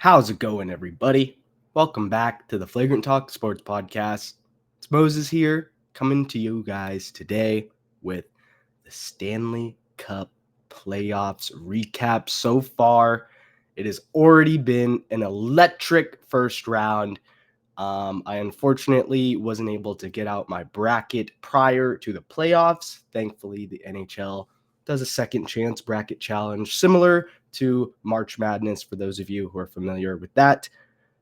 How's it going, everybody? Welcome back to the Flagrant Talk Sports Podcast. It's Moses here, coming to you guys today with the Stanley Cup Playoffs recap. So far, it has already been an electric first round. I unfortunately wasn't able to get out my bracket prior to the playoffs. Thankfully, the NHL does a second chance bracket challenge, similar to March Madness for those of you who are familiar with that.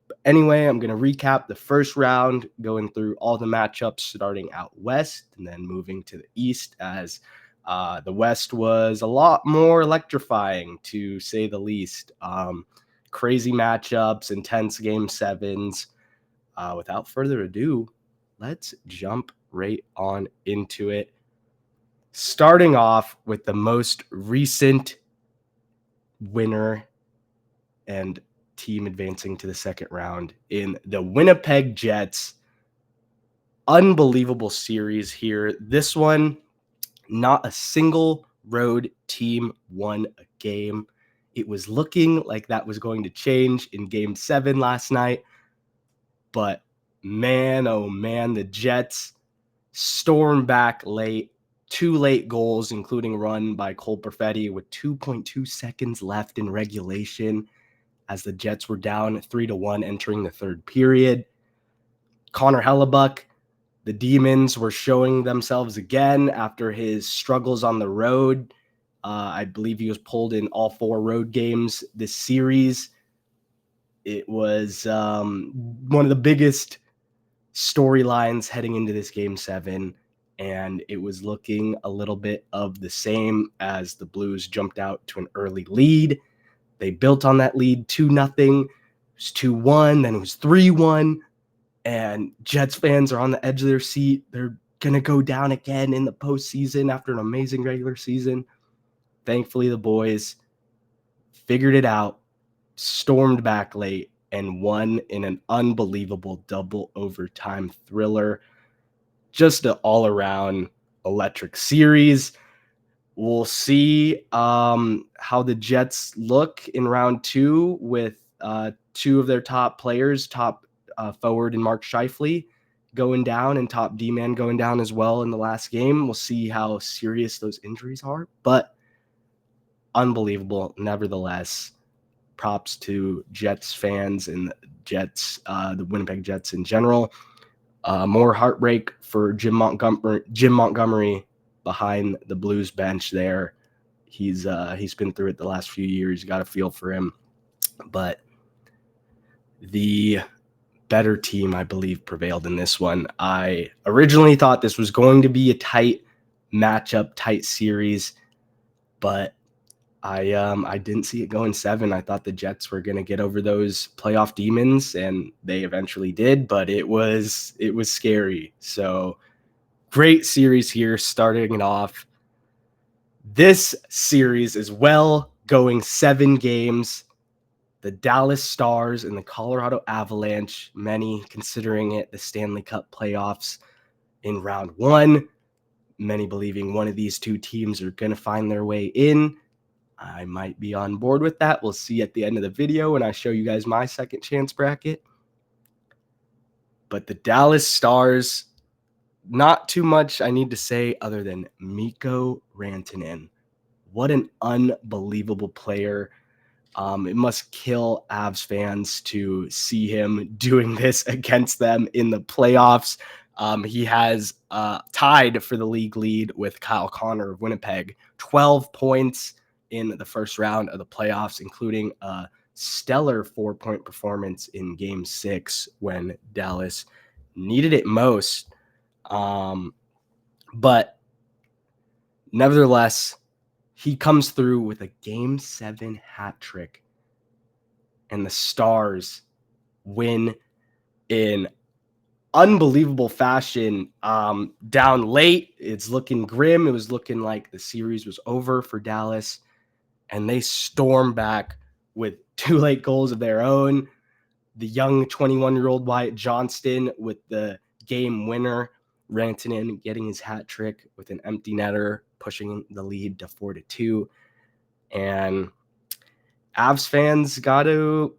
But anyway, I'm going to recap the first round, going through all the matchups starting out west and then moving to the east, as the west was a lot more electrifying, to say the least. Crazy matchups, intense game sevens. Without further ado, let's jump right on into it. Starting off with the most recent winner and team advancing to the second round in the Winnipeg Jets. Unbelievable series here. This one, not a single road team won a game. It was looking like that was going to change in Game 7 last night. But man, oh man, the Jets stormed back late. 2 late goals, including a run by Cole Perfetti with 2.2 seconds left in regulation, as the Jets were down 3-1 entering the third period. Connor Hellebuck, the Demons were showing themselves again after his struggles on the road. I believe he was pulled in all 4 road games this series. It was one of the biggest storylines heading into this Game 7, and it was looking a little bit of the same as the Blues jumped out to an early lead. They built on that lead 2-0. It was 2-1, then it was 3-1, and Jets fans are on the edge of their seat. They're going to go down again in the postseason after an amazing regular season. Thankfully, the boys figured it out, stormed back late, and won in an unbelievable double overtime thriller. Just an all-around electric series. We'll see how the Jets look in round 2 with 2 of their top players, top forward and Mark Scheifele going down and top D-man going down as well in the last game. We'll see how serious those injuries are, but unbelievable nevertheless. Props to Jets fans and the Winnipeg Jets in general. More heartbreak for Jim Montgomery behind the Blues bench there. He's been through it the last few years. You got to feel for him. But the better team, I believe, prevailed in this one. I originally thought this was going to be a tight matchup, tight series, but I didn't see it going 7. I thought the Jets were going to get over those playoff demons, and they eventually did, but it was scary. So great series here, starting it off. This series as well, going 7 games. The Dallas Stars and the Colorado Avalanche, many considering it the Stanley Cup playoffs in round 1. Many believing one of these 2 teams are going to find their way in. I might be on board with that. We'll see at the end of the video when I show you guys my second chance bracket. But the Dallas Stars, not too much I need to say other than Mikko Rantanen. What an unbelievable player. It must kill Avs fans to see him doing this against them in the playoffs. He has tied for the league lead with Kyle Connor of Winnipeg, 12 points in the first round of the playoffs, including a stellar 4-point performance in Game 6 when Dallas needed it most. But nevertheless, he comes through with a Game 7 hat trick, and the Stars win in unbelievable fashion. Down late, it's looking grim. It was looking like the series was over for Dallas, and they storm back with 2 late goals of their own. The young 21-year-old Wyatt Johnston with the game winner, Rantanen getting his hat trick with an empty netter, pushing the lead to 4-2. And Avs fans got to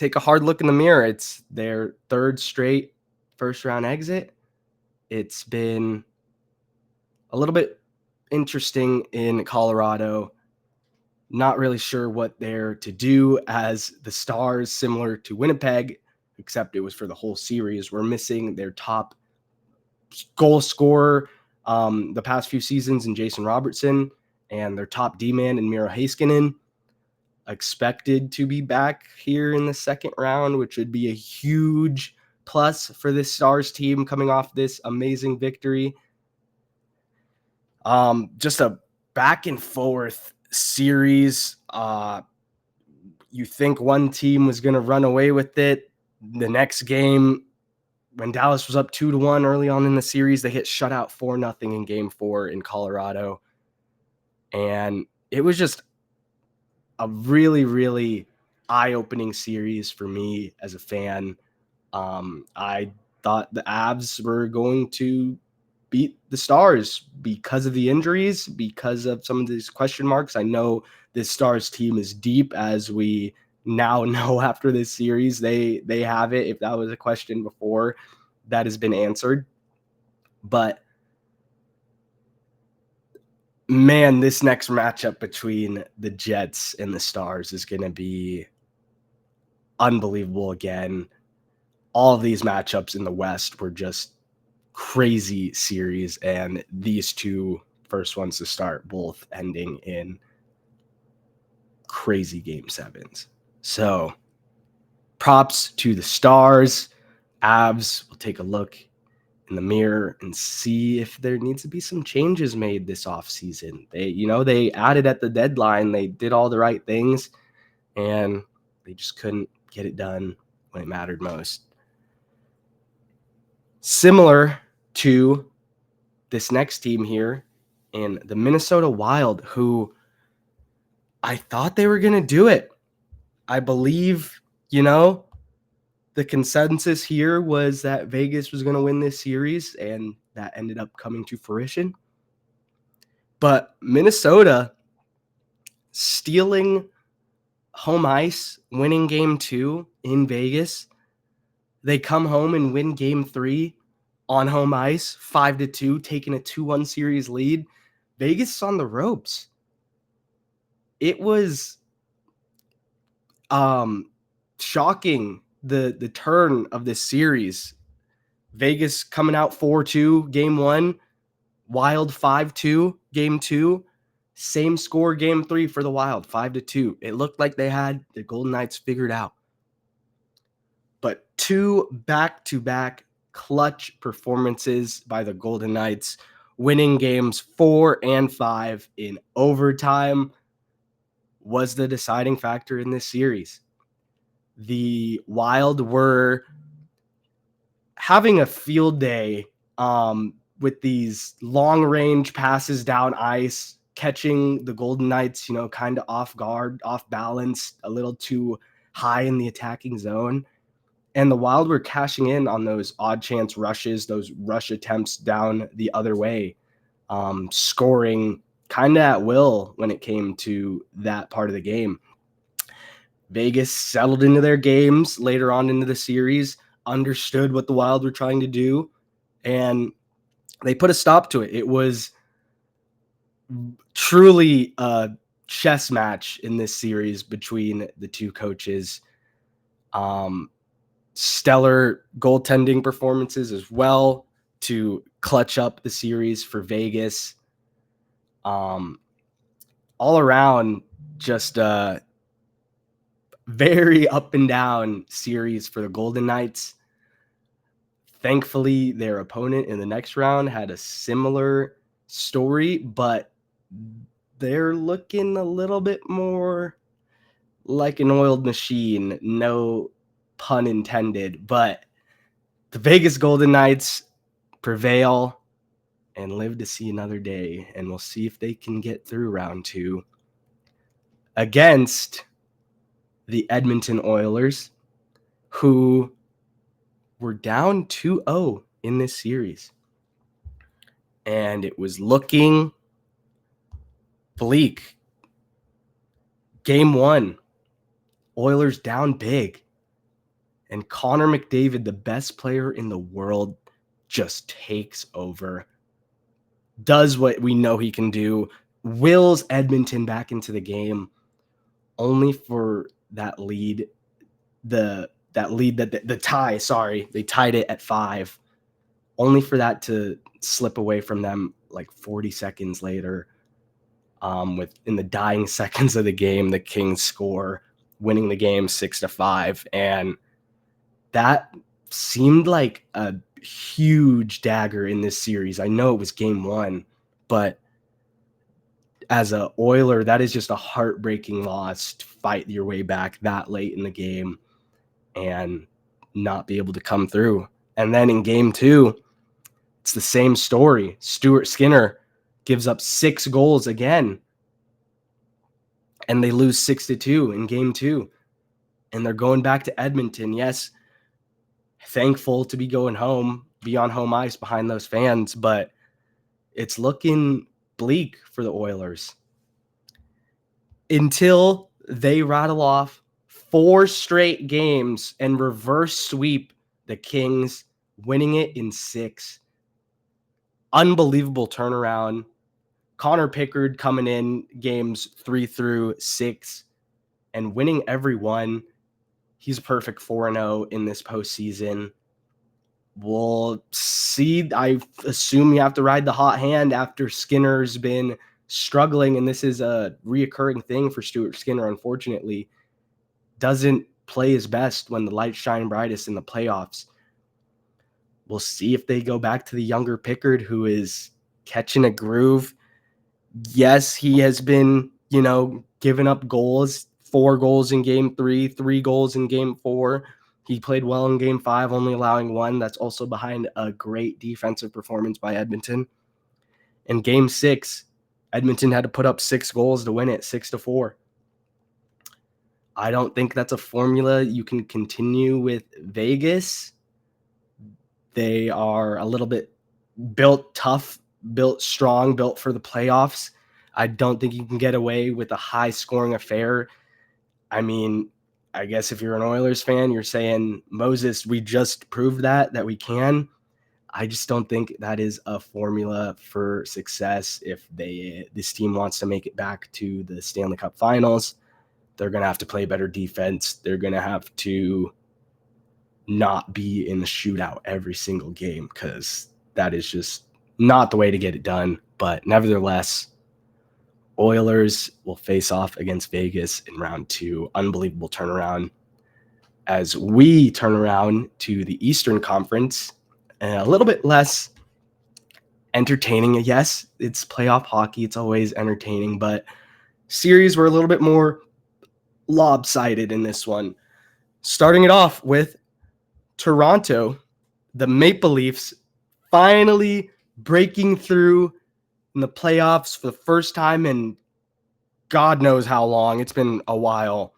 take a hard look in the mirror. It's their third straight first round exit. It's been a little bit interesting in Colorado. Not really sure what they're to do, as the Stars, similar to Winnipeg, except it was for the whole series, were missing their top goal scorer the past few seasons in Jason Robertson, and their top D-man in Miro Heiskanen. Expected to be back here in the second round, which would be a huge plus for this Stars team coming off this amazing victory. Just a back and forth series. You think one team was going to run away with it. The next game, when Dallas was up 2-1 early on in the series, they hit shutout 4-0 in game 4 in Colorado. And it was just a really, really eye-opening series for me as a fan. I thought the Avs were going to beat the Stars because of the injuries, because of some of these question marks. I know this Stars team is deep, as we now know after this series. They have it. If that was a question before, that has been answered. But man, this next matchup between the Jets and the Stars is going to be unbelievable again. All of these matchups in the West were just crazy series, and these two first ones to start both ending in crazy game 7s. So props to the Stars. Avs will take a look in the mirror and see if there needs to be some changes made this offseason. They added at the deadline. They did all the right things, and they just couldn't get it done when it mattered most. Similar to this next team here in the Minnesota Wild, who I thought they were going to do it. I believe, the consensus here was that Vegas was going to win this series, and that ended up coming to fruition. But Minnesota stealing home ice, winning game 2 in Vegas. They come home and win game 3 on home ice, 5-2, taking a 2-1 series lead. Vegas is on the ropes. It was shocking, the turn of this series. Vegas coming out 4-2 game 1, Wild 5-2 game 2. Same score game 3 for the Wild, 5-2. It looked like they had the Golden Knights figured out. But 2 back-to-back clutch performances by the Golden Knights, winning games 4 and 5 in overtime, was the deciding factor in this series. The Wild were having a field day with these long-range passes down ice, catching the Golden Knights, kind of off guard, off balance, a little too high in the attacking zone. And the Wild were cashing in on those odd chance rushes, those rush attempts down the other way, scoring kind of at will when it came to that part of the game. Vegas settled into their games later on into the series, understood what the Wild were trying to do, and they put a stop to it. It was truly a chess match in this series between the two coaches. Stellar goaltending performances as well to clutch up the series for Vegas. All around, just a very up and down series for the Golden Knights. Thankfully, their opponent in the next round had a similar story, but they're looking a little bit more like an oiled machine. No pun intended, but the Vegas Golden Knights prevail and live to see another day, and we'll see if they can get through round 2 against the Edmonton Oilers, who were down 2-0 in this series. And it was looking bleak. Game 1, Oilers down big. And Connor McDavid, the best player in the world, just takes over, does what we know he can do, wills Edmonton back into the game, only for that lead, the tie, sorry, they tied it at 5, only for that to slip away from them like 40 seconds later. In the dying seconds of the game, the Kings score, winning the game 6-5, and that seemed like a huge dagger in this series. I know it was game 1, but as a Oiler, that is just a heartbreaking loss to fight your way back that late in the game and not be able to come through. And then in game 2, it's the same story. Stuart Skinner gives up 6 goals again, and they lose 6-2 in game 2. And they're going back to Edmonton. Yes, thankful to be going home, be on home ice behind those fans, but it's looking bleak for the Oilers until they rattle off 4 straight games and reverse sweep the Kings, winning it in 6. Unbelievable turnaround. Connor Pickard coming in games 3 through 6 and winning every one. He's perfect 4-0 in this postseason. We'll see. I assume you have to ride the hot hand after Skinner's been struggling, and this is a reoccurring thing for Stuart Skinner, unfortunately. Doesn't play his best when the lights shine brightest in the playoffs. We'll see if they go back to the younger Pickard, who is catching a groove. Yes, he has been, giving up goals, 4 goals in game 3, 3 goals in game 4. He played well in game 5, only allowing 1. That's also behind a great defensive performance by Edmonton. In game 6, Edmonton had to put up 6 goals to win it, 6-4. I don't think that's a formula you can continue with Vegas. They are a little bit built tough, built strong, built for the playoffs. I don't think you can get away with a high-scoring affair. I mean, I guess if you're an Oilers fan, you're saying, Moses, we just proved that we can. I just don't think that is a formula for success. If this team wants to make it back to the Stanley Cup Finals, they're going to have to play better defense. They're going to have to not be in the shootout every single game, because that is just not the way to get it done. But nevertheless, Oilers will face off against Vegas in round 2. Unbelievable turnaround. As we turn around to the Eastern Conference, a little bit less entertaining. Yes, it's playoff hockey. It's always entertaining, but series were a little bit more lopsided in this one. Starting it off with Toronto, the Maple Leafs finally breaking through in the playoffs for the first time in God knows how long. It's been a while.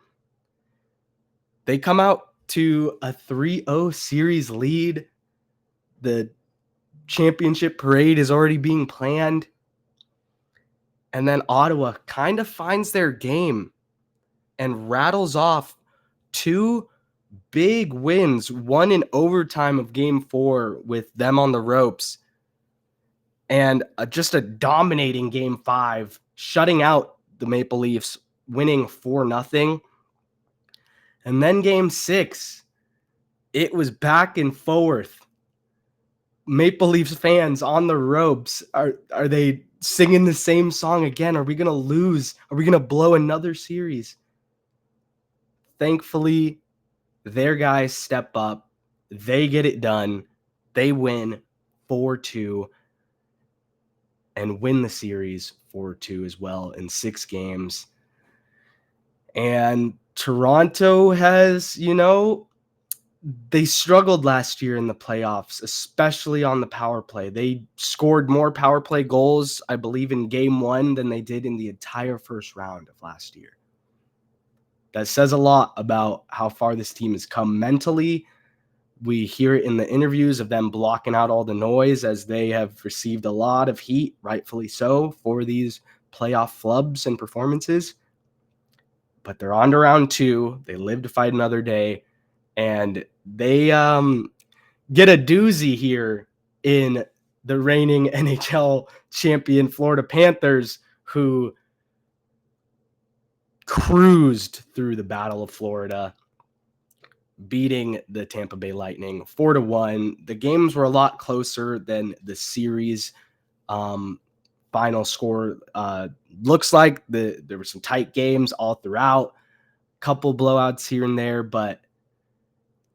They come out to a 3-0 series lead. The championship parade is already being planned. And then Ottawa kind of finds their game and rattles off 2 big wins, one in overtime of game 4 with them on the ropes, and just a dominating game 5, shutting out the Maple Leafs, winning 4-0. And then game 6, it was back and forth. Maple Leafs fans on the ropes. Are they singing the same song again? Are we going to lose? Are we going to blow another series? Thankfully, their guys step up. They get it done. They win 4-2 and win the series 4-2 as well in 6 games. And Toronto has, they struggled last year in the playoffs, especially on the power play. They scored more power play goals, I believe, in game 1 than they did in the entire first round of last year. That says a lot about how far this team has come mentally. We hear it in the interviews of them blocking out all the noise, as they have received a lot of heat, rightfully so, for these playoff flubs and performances. But they're on to round 2. They live to fight another day. And they get a doozy here in the reigning NHL champion Florida Panthers, who cruised through the Battle of Florida, beating the Tampa Bay Lightning 4-1. The games were a lot closer than the series final score looks like. There were some tight games all throughout, couple blowouts here and there, but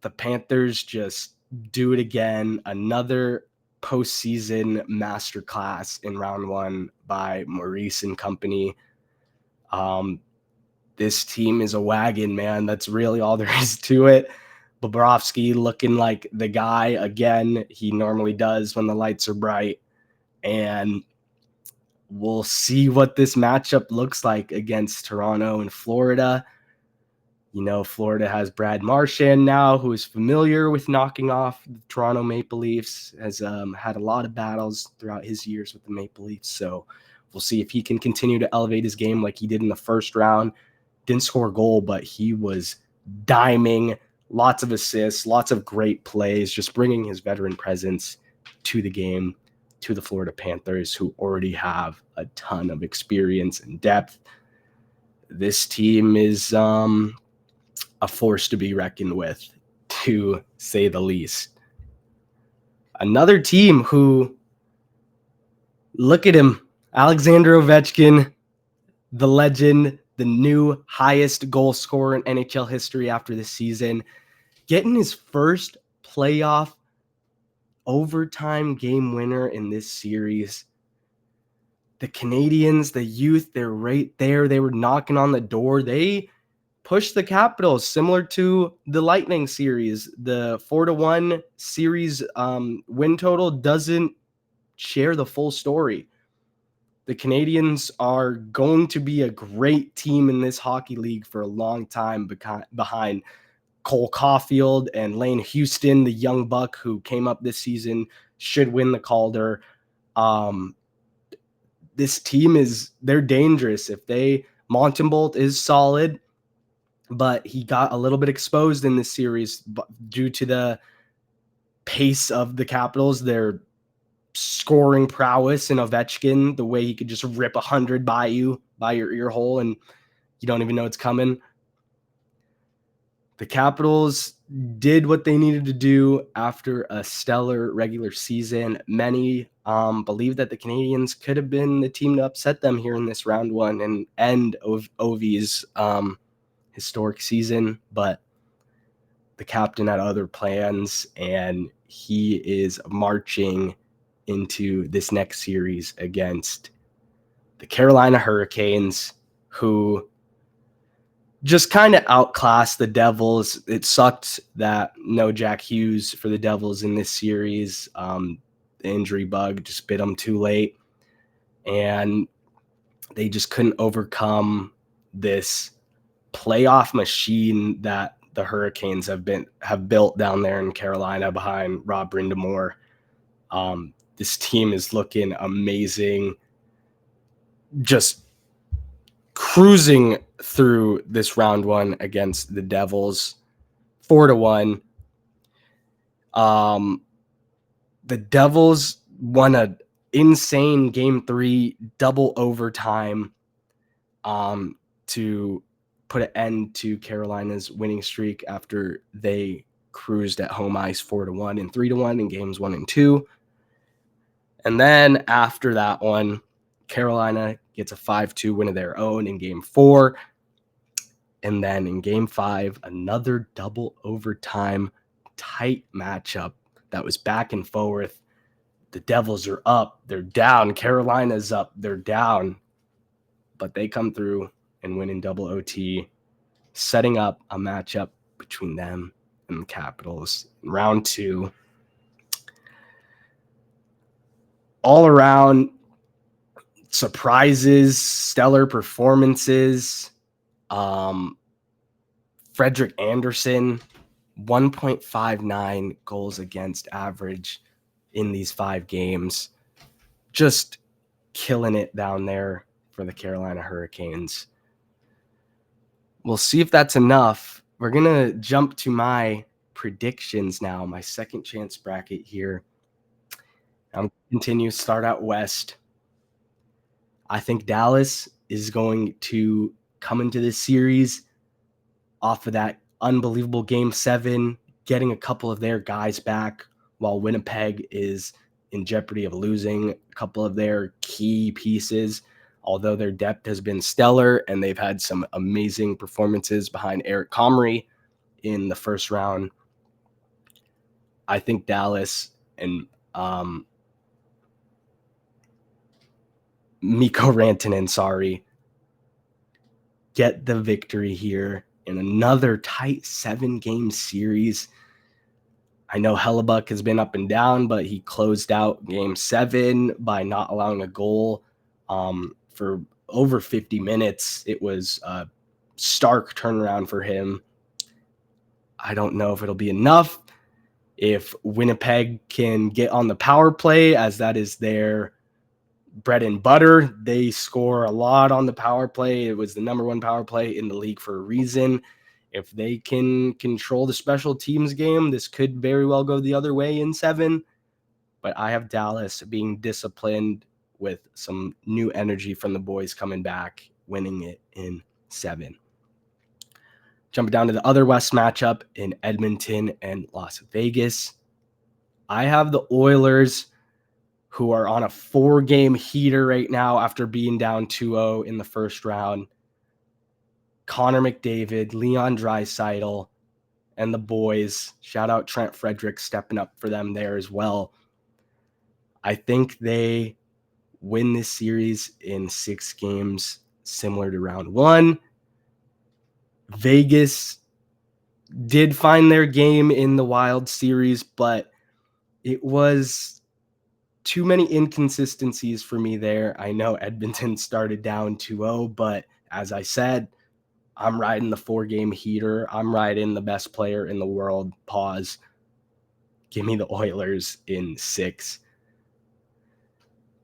the Panthers just do it again. Another postseason masterclass in round one by Maurice and company. This team is a wagon, man. That's really all there is to it. Bobrovsky looking like the guy again. He normally does when the lights are bright. And we'll see what this matchup looks like against Toronto and Florida. You know, Florida has Brad Marchand now, who is familiar with knocking off the Toronto Maple Leafs, has had a lot of battles throughout his years with the Maple Leafs. So we'll see if he can continue to elevate his game like he did in the first round. Didn't score a goal, but he was diming, lots of assists, lots of great plays, just bringing his veteran presence to the game, to the Florida Panthers, who already have a ton of experience and depth. This team is a force to be reckoned with, to say the least. Another team who, look at him, Alexander Ovechkin, the legend, the new highest goal scorer in NHL history after this season, getting his first playoff overtime game winner in this series. The Canadiens, the youth, they're right there. They were knocking on the door. They pushed the Capitals, similar to the Lightning series. The 4-1 series win total doesn't share the full story. The Canadiens are going to be a great team in this hockey league for a long time behind Cole Caulfield and Lane Houston, the young buck who came up this season, should win the Calder. This team they're dangerous. Montembolt is solid, but he got a little bit exposed in this series due to the pace of the Capitals, their scoring prowess in Ovechkin, the way he could just rip 100 by your ear hole and you don't even know it's coming. The Capitals did what they needed to do after a stellar regular season. Many believe that the Canadiens could have been the team to upset them here in this round one and end Ovi's historic season, but the captain had other plans, and he is marching into this next series against the Carolina Hurricanes, who just kind of outclassed the Devils. It sucked that no Jack Hughes for the Devils in this series. The injury bug just bit them too late, and they just couldn't overcome this playoff machine that the Hurricanes have built down there in Carolina behind Rob Brind'Amour. This team is looking amazing, just cruising through this round one against the Devils, 4-1. The Devils won an insane Game 3 double overtime to put an end to Carolina's winning streak after they cruised at home ice 4-1 and 3-1 in games 1 and 2. And then after that one, Carolina gets a 5-2 win of their own in Game 4. And then in Game 5, another double overtime tight matchup that was back and forth. The Devils are up, they're down. Carolina's up, they're down. But they come through and win in double OT, setting up a matchup between them and the Capitals in round 2. All around surprises, stellar performances. Frederik Andersen, 1.59 goals against average in these 5 games. Just killing it down there for the Carolina Hurricanes. We'll see if that's enough. We're going to jump to my predictions now. My second chance bracket here. I'm continue start out west. I think Dallas is going to come into this series off of that unbelievable game 7, getting a couple of their guys back, while Winnipeg is in jeopardy of losing a couple of their key pieces. Although their depth has been stellar and they've had some amazing performances behind Eric Comrie in the first round, I think Dallas and Mikko Rantanen, get the victory here in another tight 7-game series. I know Hellebuck has been up and down, but he closed out game 7 by not allowing a goal for over 50 minutes. It was a stark turnaround for him. I don't know if it'll be enough. If Winnipeg can get on the power play, as that is their bread and butter, they score a lot on the power play. It was the number 1 power play in the league for a reason. If they can control the special teams game, this could very well go the other way in 7. But I have Dallas being disciplined with some new energy from the boys coming back, winning it in 7. Jumping down to the other West matchup in Edmonton and Las Vegas. I have the Oilers, who are on a 4-game heater right now after being down 2-0 in the first round. Connor McDavid, Leon Draisaitl, and the boys. Shout out Trent Frederick stepping up for them there as well. I think they win this series in 6 games, similar to round 1. Vegas did find their game in the Wild series, but it was too many inconsistencies for me there. I know Edmonton started down 2-0, but as I said, I'm riding the 4-game heater. I'm riding the best player in the world. Pause. Give me the Oilers in 6.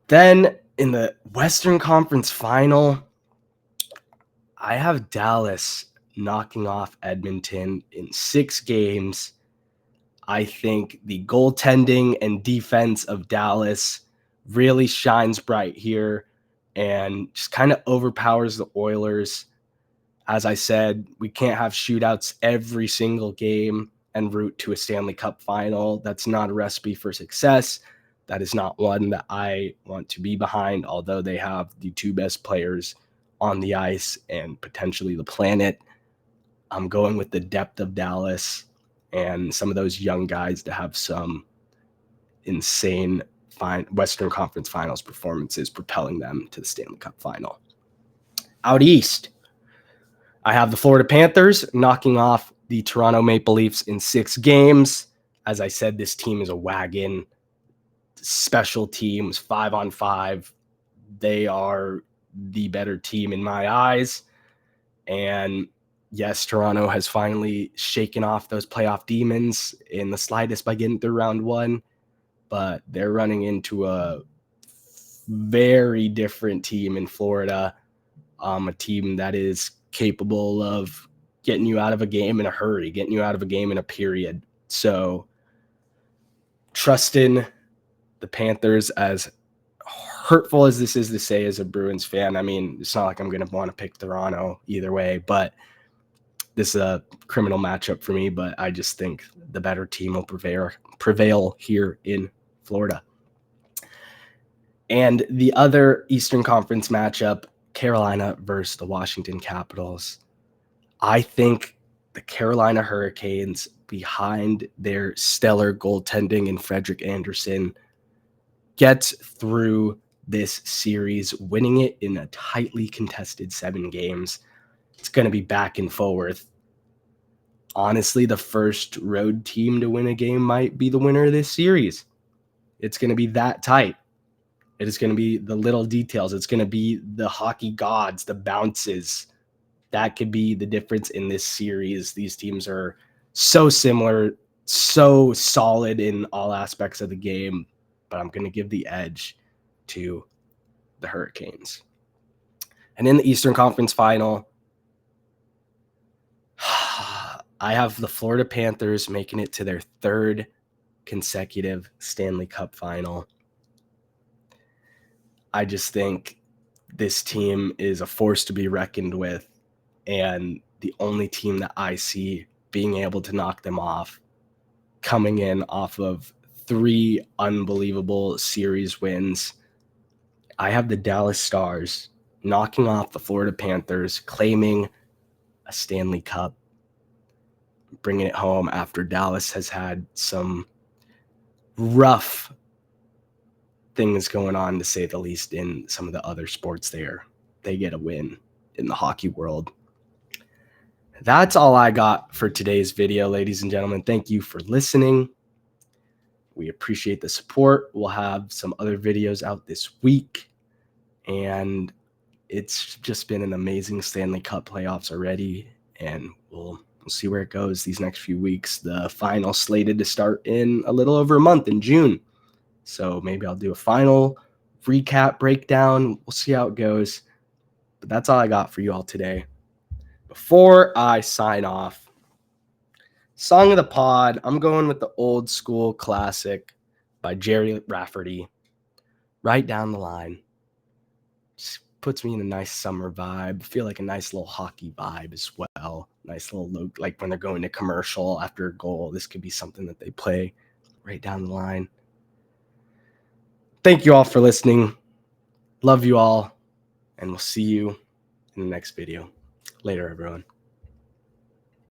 Then in the Western Conference Final, I have Dallas knocking off Edmonton in 6 games. I think the goaltending and defense of Dallas really shines bright here and just kind of overpowers the Oilers. As I said, we can't have shootouts every single game en route to a Stanley Cup final. That's not a recipe for success. That is not one that I want to be behind, although they have the 2 best players on the ice and potentially the planet. I'm going with the depth of Dallas and some of those young guys to have some insane Western Conference Finals performances propelling them to the Stanley Cup final. Out east, I have the Florida Panthers knocking off the Toronto Maple Leafs in 6 games. As I said, this team is a wagon. Special teams, 5-on-5. They are the better team in my eyes. And yes, Toronto has finally shaken off those playoff demons in the slightest by getting through round 1, but they're running into a very different team in Florida, a team that is capable of getting you out of a game in a hurry, getting you out of a game in a period. So trust in the Panthers, as hurtful as this is to say as a Bruins fan. I mean, it's not like I'm going to want to pick Toronto either way, but this is a criminal matchup for me, but I just think the better team will prevail here in Florida. And the other Eastern Conference matchup, Carolina versus the Washington Capitals. I think the Carolina Hurricanes, behind their stellar goaltending and Frederik Andersen, gets through this series, winning it in a tightly contested 7 games. It's going to be back and forth. Honestly, the first road team to win a game might be the winner of this series. It's going to be that tight. It is going to be the little details. It's going to be the hockey gods, the bounces. That could be the difference in this series. These teams are so similar, so solid in all aspects of the game, but I'm going to give the edge to the Hurricanes. And in the Eastern Conference Final, I have the Florida Panthers making it to their third consecutive Stanley Cup final. I just think this team is a force to be reckoned with, and the only team that I see being able to knock them off, coming in off of 3 unbelievable series wins. I have the Dallas Stars knocking off the Florida Panthers, claiming a Stanley Cup, bringing it home after Dallas has had some rough things going on, to say the least, in some of the other sports there. They get a win in the hockey world. That's all I got for today's video, ladies and gentlemen. Thank you for listening. We appreciate the support. We'll have some other videos out this week, and it's just been an amazing Stanley Cup playoffs already, and we'll see where it goes these next few weeks. The final slated to start in a little over a month, in June. So maybe I'll do a final recap breakdown. We'll see how it goes. But that's all I got for you all today. Before I sign off, song of the pod, I'm going with the old school classic by Jerry Rafferty, Right Down the Line. Just puts me in a nice summer vibe. I feel like a nice little hockey vibe as well. Nice little look, like when they're going to commercial after a goal. This could be something that they play right down the line. Thank you all for listening. Love you all, and we'll see you in the next video. Later, everyone.